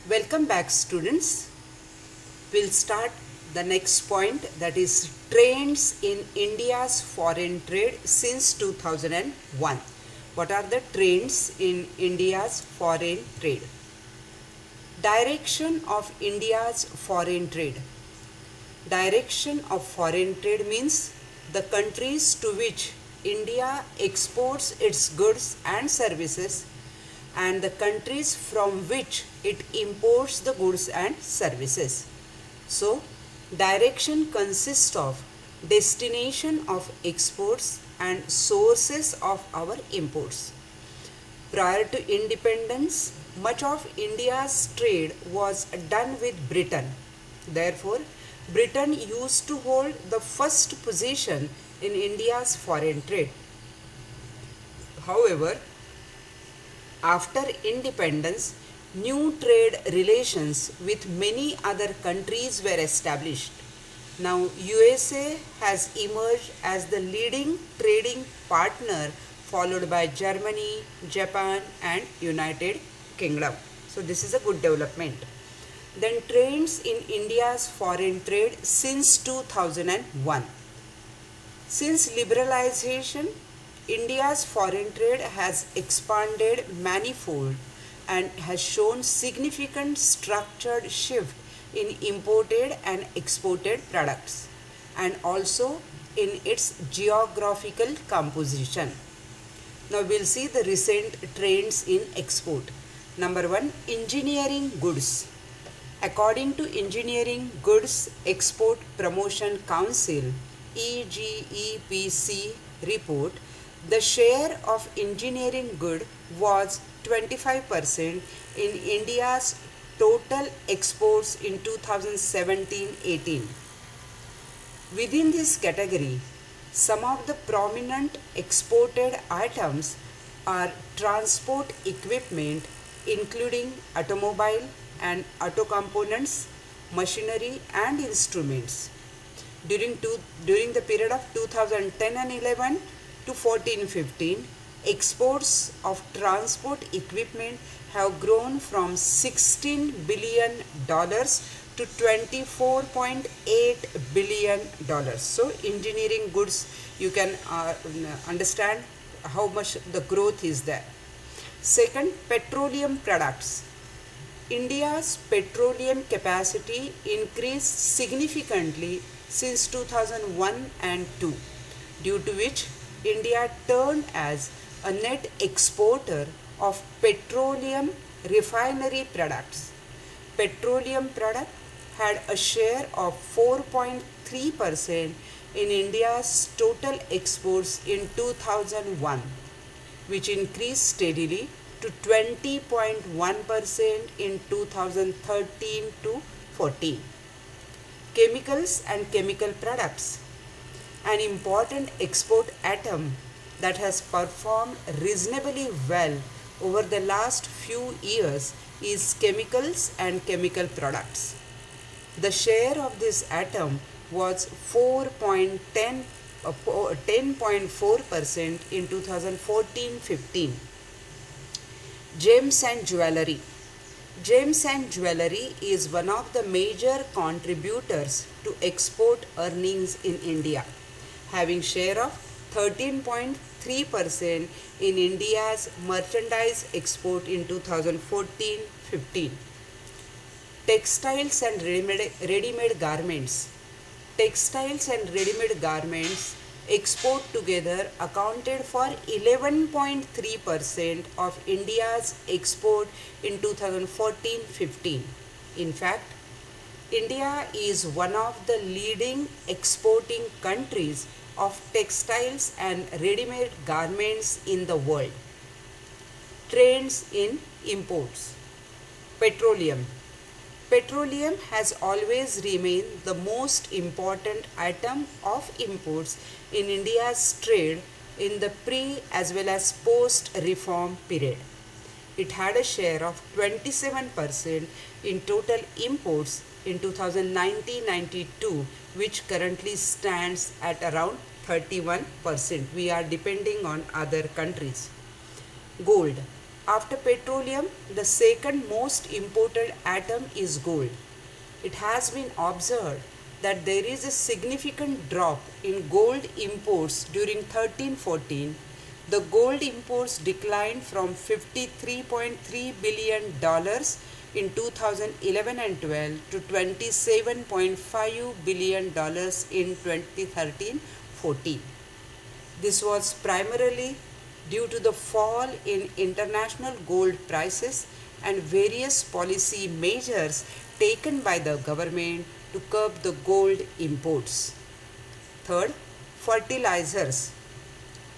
Welcome back, students. We'll start the next point, that is trends in India's foreign trade since 2001. What are the trends in India's foreign trade? Direction of India's foreign trade. Direction of foreign trade means the countries to which India exports its goods and services and the countries from which it imports the goods and services. So, direction consists of destination of exports and sources of our imports. Prior to independence, much of India's trade was done with Britain. Therefore, Britain used to hold the first position in India's foreign trade. However, after independence, new trade relations with many other countries were established. Now, USA has emerged as the leading trading partner, followed by Germany, Japan and United Kingdom. So, this is a good development. Then trends in India's foreign trade since 2001. Since liberalization, India's foreign trade has expanded manifold and has shown significant structured shift in imported and exported products and also in its geographical composition. Now we'll see the recent trends in export. Number 1, engineering goods. According to Engineering Goods Export Promotion Council EGEPC report, the share of engineering good was 25% in India's total exports in 2017-18. Within this category, some of the prominent exported items are transport equipment including automobile and auto components, machinery and instruments. During the period of 2010 and 11 to 14-15, exports of transport equipment have grown from $16 billion to $24.8 billion. So, engineering goods, you can understand how much the growth is there. Second, petroleum products. India's petroleum capacity increased significantly since 2001 and 2, due to which India turned as a net exporter of petroleum refinery products. Petroleum product had a share of 4.3% in India's total exports in 2001, which increased steadily to 20.1% in 2013 to 14. Chemicals and chemical products. An important export item that has performed reasonably well over the last few years is chemicals and chemical products. The share of this atom was 10.4% in 2014-15. Gems and jewelry. Gems and jewelry is one of the major contributors to export earnings in India, having share of 13.3% in India's merchandise export in 2014-15. Textiles and ready-made garments. Textiles and ready-made garments export together accounted for 11.3% of India's export in 2014-15. In fact, India is one of the leading exporting countries of textiles and ready-made garments in the world. Trends in imports. Petroleum. Petroleum has always remained the most important item of imports in India's trade in the pre as well as post-reform period. It had a share of 27% in total imports in 2019-92, which currently stands at around 31%. We are depending on other countries. Gold. After petroleum, the second most imported atom is gold. It has been observed that there is a significant drop in gold imports during 13-14. The gold imports declined from $53.3 billion in 2011 and 12 to $27.5 billion in 2013-14. This was primarily due to the fall in international gold prices and various policy measures taken by the government to curb the gold imports. Third, fertilizers.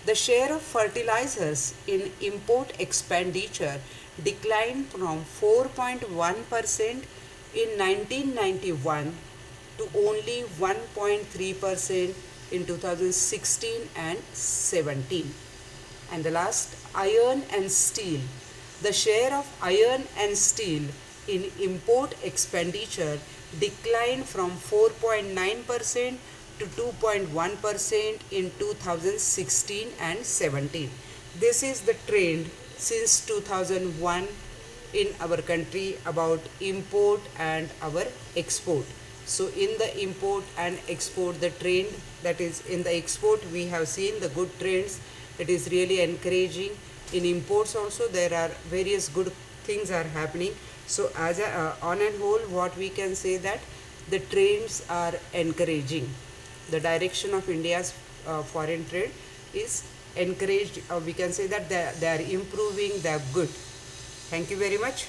The share of fertilizers in import expenditure declined from 4.1% in 1991 to only 1.3% in 2016 and 17. And the last, iron and steel. The share of iron and steel in import expenditure declined from 4.9% to 2.1% in 2016 and 17. This is the trend since 2001 in our country about import and our export. So in the import and export, the trend, that is in the export we have seen the good trends. It is really encouraging. In imports also there are various good things are happening. So as on and whole, what we can say that the trends are encouraging. The direction of India's foreign trade is encouraged. We can say that they are improving, they are good. Thank you very much.